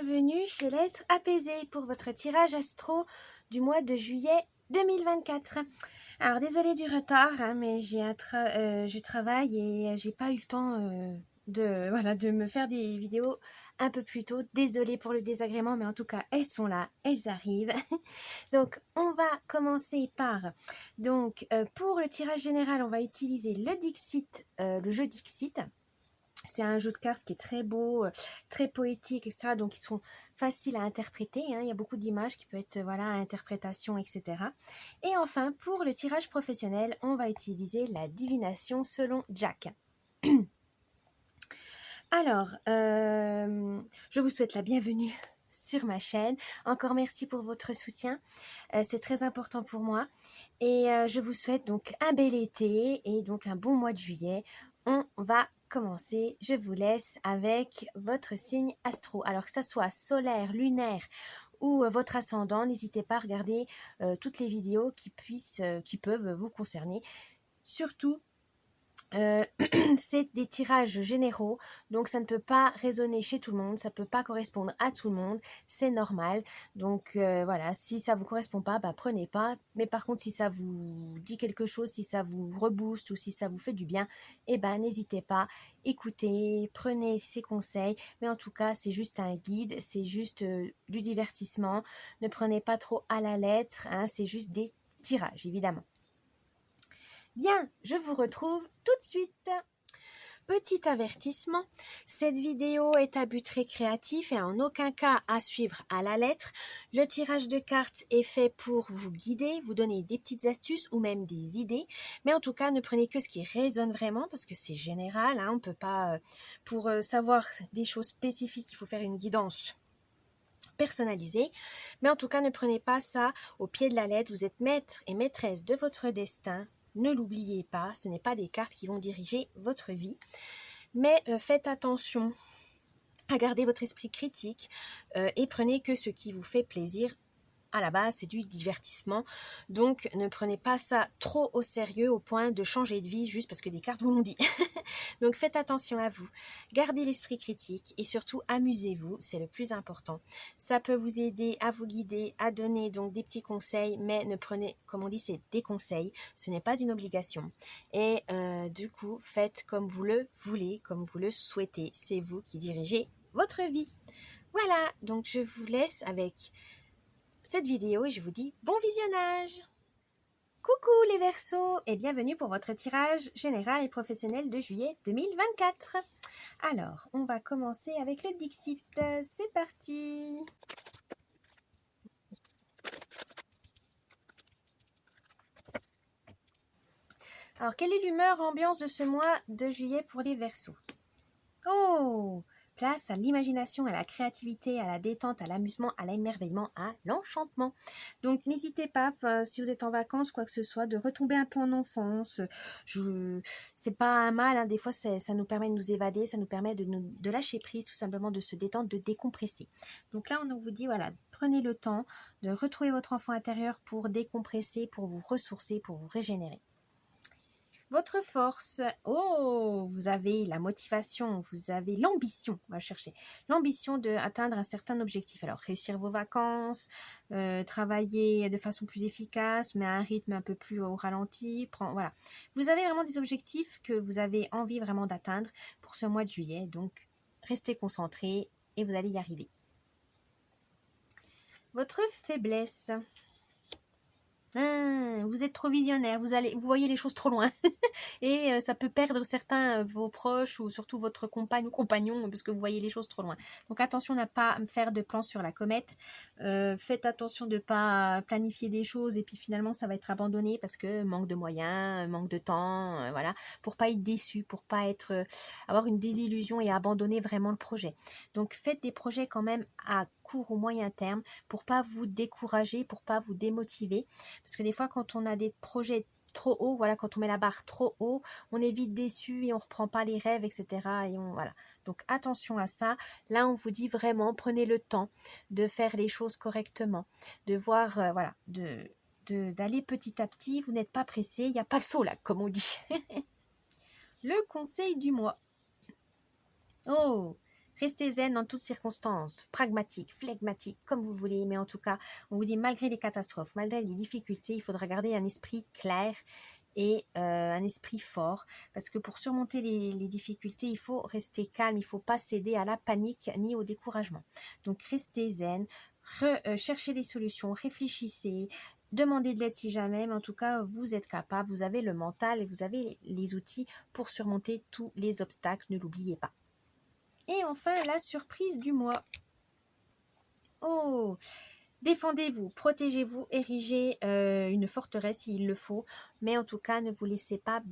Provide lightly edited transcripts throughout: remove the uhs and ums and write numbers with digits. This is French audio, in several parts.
bienvenue chez l'être apaisé pour votre tirage astro du mois de juillet 2024. Alors désolée du retard, hein, mais je travaille et j'ai pas eu le temps de me faire des vidéos un peu plus tôt. Désolée pour le désagrément, mais en tout cas elles sont là, elles arrivent. Donc on va commencer par pour le tirage général, on va utiliser le Dixit, le jeu Dixit. C'est un jeu de cartes qui est très beau, très poétique, etc. Donc, ils sont faciles à interpréter. Hein. Il y a beaucoup d'images qui peuvent être, voilà, interprétation, etc. Et enfin, pour le tirage professionnel, on va utiliser la divination selon Jack. Alors, je vous souhaite la bienvenue sur ma chaîne. Encore merci pour votre soutien. C'est très important pour moi. Et je vous souhaite donc un bel été et donc un bon mois de juillet. On va commencer. Je vous laisse avec votre signe astro. Alors que ça soit solaire, lunaire ou votre ascendant, n'hésitez pas à regarder toutes les vidéos qui peuvent vous concerner. Surtout, c'est des tirages généraux, donc ça ne peut pas résonner chez tout le monde, ça ne peut pas correspondre à tout le monde, c'est normal. Donc voilà, si ça ne vous correspond pas, prenez pas. Mais par contre, si ça vous dit quelque chose, si ça vous rebooste ou si ça vous fait du bien, n'hésitez pas, écoutez, prenez ces conseils. Mais en tout cas, c'est juste un guide, c'est juste du divertissement. Ne prenez pas trop à la lettre, hein, c'est juste des tirages, évidemment. Bien, je vous retrouve tout de suite. Petit avertissement, cette vidéo est à but récréatif et en aucun cas à suivre à la lettre. Le tirage de cartes est fait pour vous guider, vous donner des petites astuces ou même des idées. Mais en tout cas, ne prenez que ce qui résonne vraiment parce que c'est général. Hein, on ne peut pas, pour savoir des choses spécifiques, il faut faire une guidance personnalisée. Mais en tout cas, ne prenez pas ça au pied de la lettre. Vous êtes maître et maîtresse de votre destin. Ne l'oubliez pas, ce n'est pas des cartes qui vont diriger votre vie. Mais faites attention à garder votre esprit critique et prenez que ce qui vous fait plaisir. À la base, c'est du divertissement. Donc, ne prenez pas ça trop au sérieux au point de changer de vie juste parce que des cartes vous l'ont dit. Donc, faites attention à vous. Gardez l'esprit critique et surtout, amusez-vous. C'est le plus important. Ça peut vous aider à vous guider, à donner donc des petits conseils, mais ne prenez, comme on dit, c'est des conseils. Ce n'est pas une obligation. Et du coup, faites comme vous le voulez, comme vous le souhaitez. C'est vous qui dirigez votre vie. Voilà, donc je vous laisse avec cette vidéo et je vous dis bon visionnage. Coucou les Verseaux et bienvenue pour votre tirage général et professionnel de juillet 2024. Alors, on va commencer avec le Dixit. C'est parti. Alors, quelle est l'humeur, l'ambiance de ce mois de juillet pour les Verseaux? Oh, place à l'imagination, à la créativité, à la détente, à l'amusement, à l'émerveillement, à l'enchantement. Donc n'hésitez pas, si vous êtes en vacances, quoi que ce soit, de retomber un peu en enfance. C'est pas un mal, hein, des fois ça nous permet de nous évader, ça nous permet de lâcher prise, tout simplement de se détendre, de décompresser. Donc là, on vous dit, voilà, prenez le temps de retrouver votre enfant intérieur pour décompresser, pour vous ressourcer, pour vous régénérer. Votre force, oh, vous avez la motivation, vous avez l'ambition, on va chercher, l'ambition d'atteindre un certain objectif. Alors, réussir vos vacances, travailler de façon plus efficace, mais à un rythme un peu plus au ralenti, voilà. Vous avez vraiment des objectifs que vous avez envie vraiment d'atteindre pour ce mois de juillet, donc restez concentrés et vous allez y arriver. Votre faiblesse. Vous êtes trop visionnaire, vous voyez les choses trop loin et ça peut perdre certains vos proches ou surtout votre compagne ou compagnon parce que vous voyez les choses trop loin. Donc attention à ne pas faire de plans sur la comète, faites attention de ne pas planifier des choses et puis finalement ça va être abandonné parce que manque de moyens, manque de temps, voilà, pour pas être déçu, pour pas avoir une désillusion et abandonner vraiment le projet. Donc faites des projets quand même à court ou moyen terme pour pas vous décourager, pour pas vous démotiver. Parce que des fois, quand on a des projets trop hauts, voilà, quand on met la barre trop haut, on est vite déçu et on reprend pas les rêves, etc. Et voilà. Donc attention à ça. Là, on vous dit vraiment, prenez le temps de faire les choses correctement, de voir, voilà, d'aller petit à petit. Vous n'êtes pas pressé, il n'y a pas le feu là, comme on dit. Le conseil du mois. Oh, Restez zen dans toutes circonstances, pragmatique, flegmatique, comme vous voulez, mais en tout cas, on vous dit malgré les catastrophes, malgré les difficultés, il faudra garder un esprit clair et un esprit fort, parce que pour surmonter les difficultés, il faut rester calme, il ne faut pas céder à la panique ni au découragement. Donc restez zen, cherchez les solutions, réfléchissez, demandez de l'aide si jamais, mais en tout cas, vous êtes capable, vous avez le mental et vous avez les outils pour surmonter tous les obstacles, ne l'oubliez pas. Et enfin, la surprise du mois. Oh, défendez-vous, protégez-vous, érigez une forteresse s'il le faut, mais en tout cas, ne vous laissez pas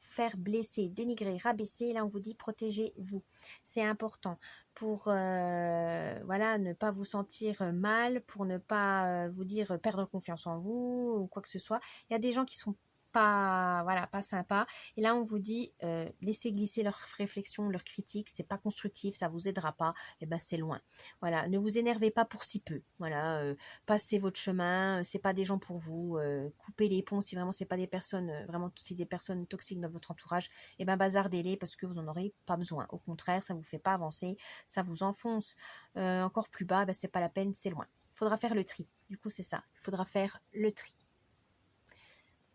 faire blesser, dénigrer, rabaisser. Là, on vous dit protégez-vous. C'est important pour voilà, ne pas vous sentir mal, pour ne pas vous dire perdre confiance en vous ou quoi que ce soit. Il y a des gens qui sont pas voilà pas sympa et là on vous dit laissez glisser leurs réflexions, leurs critiques, c'est pas constructif, ça vous aidera pas, et ben c'est loin. Voilà, ne vous énervez pas pour si peu. Voilà, passez votre chemin, c'est pas des gens pour vous, coupez les ponts si vraiment c'est pas des personnes vraiment si des personnes toxiques dans votre entourage, et ben bazardez-les parce que vous en aurez pas besoin. Au contraire, ça vous fait pas avancer, ça vous enfonce encore plus bas, ben c'est pas la peine, c'est loin. Il faudra faire le tri. Du coup, c'est ça, il faudra faire le tri.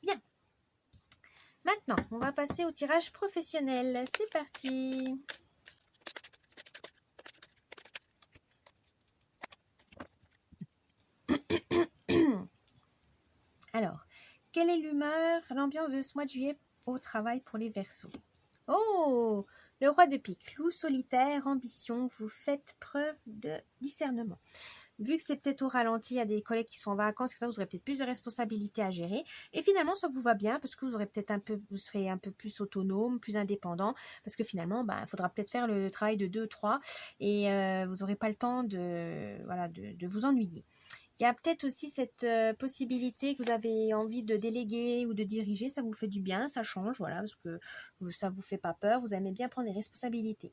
Bien. Maintenant, on va passer au tirage professionnel. C'est parti. Alors, quelle est l'humeur, l'ambiance de ce mois de juillet au travail pour les Verseaux? Oh, le roi de pique, loup solitaire, ambition, vous faites preuve de discernement. Vu que c'est peut-être au ralenti, il y a des collègues qui sont en vacances, ça, vous aurez peut-être plus de responsabilités à gérer. Et finalement, ça vous va bien parce que vous aurez peut-être vous serez un peu plus autonome, plus indépendant, parce que finalement, il faudra peut-être faire le travail de 2, 3 et vous n'aurez pas le temps de vous ennuyer. Il y a peut-être aussi cette possibilité que vous avez envie de déléguer ou de diriger, ça vous fait du bien, ça change, voilà, parce que ça ne vous fait pas peur, vous aimez bien prendre des responsabilités.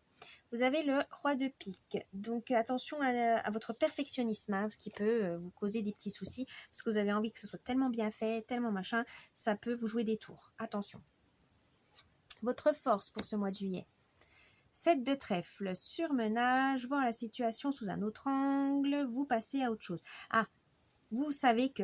Vous avez le roi de pique, donc attention à votre perfectionnisme, hein, ce qui peut vous causer des petits soucis, parce que vous avez envie que ce soit tellement bien fait, tellement machin, ça peut vous jouer des tours, attention. Votre force pour ce mois de juillet. 7 de trèfle, surmenage, voir la situation sous un autre angle, vous passez à autre chose. Ah, vous savez que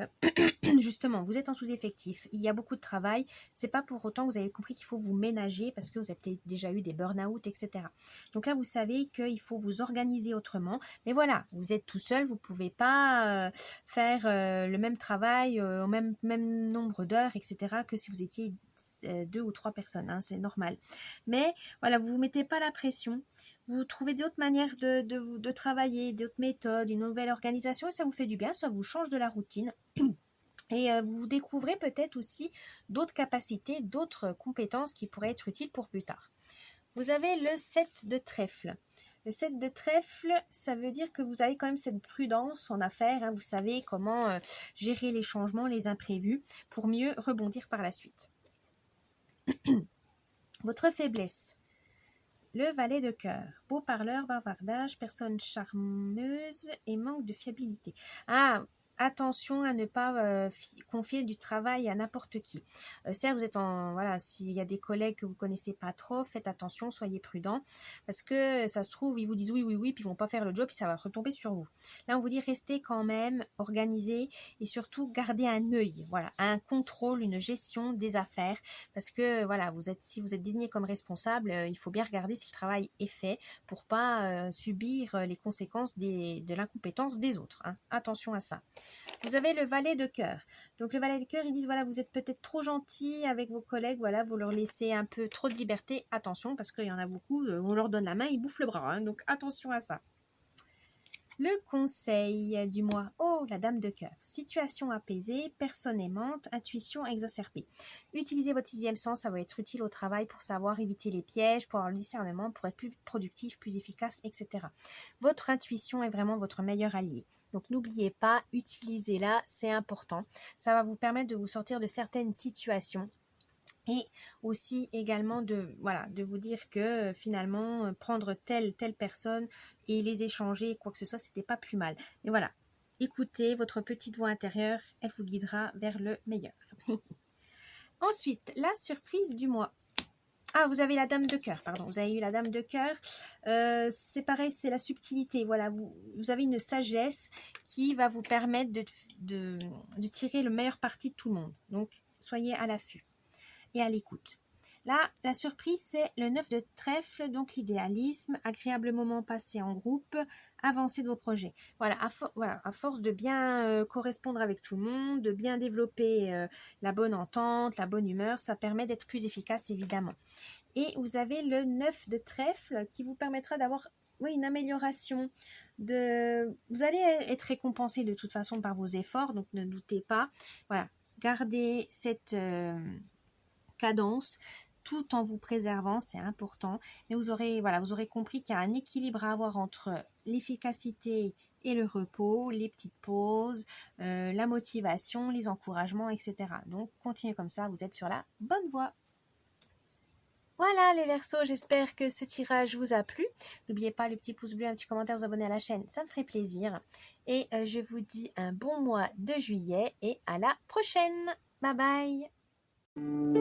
justement, vous êtes en sous-effectif, il y a beaucoup de travail, c'est pas pour autant que vous avez compris qu'il faut vous ménager parce que vous avez peut-être déjà eu des burn-out, etc. Donc là, vous savez qu'il faut vous organiser autrement, mais voilà, vous êtes tout seul, vous pouvez pas faire le même travail au même nombre d'heures, etc. que si vous étiez 2 ou 3 personnes, hein, c'est normal. Mais voilà, vous vous mettez pas la pression, vous trouvez d'autres manières de travailler, d'autres méthodes, une nouvelle organisation et ça vous fait du bien, ça vous change de la routine. Et vous découvrez peut-être aussi d'autres capacités, d'autres compétences qui pourraient être utiles pour plus tard. Vous avez le 7 de trèfle. Le 7 de trèfle, ça veut dire que vous avez quand même cette prudence en affaires. Hein, vous savez comment gérer les changements, les imprévus, pour mieux rebondir par la suite. Votre faiblesse. Le valet de cœur. Beau parleur, bavardage, personne charmeuse et manque de fiabilité. Ah, attention à ne pas confier du travail à n'importe qui. Certes, vous êtes voilà, s'il y a des collègues que vous connaissez pas trop, faites attention, soyez prudents, parce que ça se trouve, ils vous disent oui, oui, oui, puis ils vont pas faire le job, puis ça va retomber sur vous. Là, on vous dit restez quand même organisé et surtout gardez un œil, voilà, un contrôle, une gestion des affaires, parce que voilà, si vous êtes désigné comme responsable, il faut bien regarder si le travail est fait pour pas subir les conséquences de l'incompétence des autres. Hein. Attention à ça. Vous avez le valet de cœur. Donc le valet de cœur, ils disent voilà, vous êtes peut-être trop gentil avec vos collègues, voilà, vous leur laissez un peu trop de liberté. Attention, parce qu'il y en a beaucoup, on leur donne la main, ils bouffent le bras. Hein, donc attention à ça. Le conseil du mois. Oh, la dame de cœur. Situation apaisée, personne aimante, intuition exacerbée. Utilisez votre 6e sens, ça va être utile au travail pour savoir éviter les pièges, pour avoir le discernement, pour être plus productif, plus efficace, etc. Votre intuition est vraiment votre meilleur allié. Donc n'oubliez pas, utilisez-la, c'est important. Ça va vous permettre de vous sortir de certaines situations. Et aussi également de vous dire que finalement prendre telle personne et les échanger, quoi que ce soit, c'était pas plus mal. Mais voilà, écoutez votre petite voix intérieure, elle vous guidera vers le meilleur. Ensuite, la surprise du mois. Ah, vous avez la dame de cœur, pardon. Vous avez eu la dame de cœur. C'est pareil, c'est la subtilité. Voilà, vous avez une sagesse qui va vous permettre de tirer le meilleur parti de tout le monde. Donc, soyez à l'affût et à l'écoute. Là, la surprise, c'est le 9 de trèfle, donc l'idéalisme, agréable moment passé en groupe, avancée de vos projets. Voilà, à force de bien correspondre avec tout le monde, de bien développer la bonne entente, la bonne humeur, ça permet d'être plus efficace, évidemment. Et vous avez le 9 de trèfle qui vous permettra d'avoir une amélioration. Vous allez être récompensé de toute façon par vos efforts, donc ne doutez pas. Voilà, gardez cette cadence tout en vous préservant, c'est important. Mais vous aurez compris qu'il y a un équilibre à avoir entre l'efficacité et le repos, les petites pauses, la motivation, les encouragements, etc. Donc, continuez comme ça, vous êtes sur la bonne voie. Voilà les Verseaux, j'espère que ce tirage vous a plu. N'oubliez pas le petit pouce bleu, un petit commentaire, vous abonner à la chaîne, ça me ferait plaisir. Et je vous dis un bon mois de juillet et à la prochaine. Bye bye.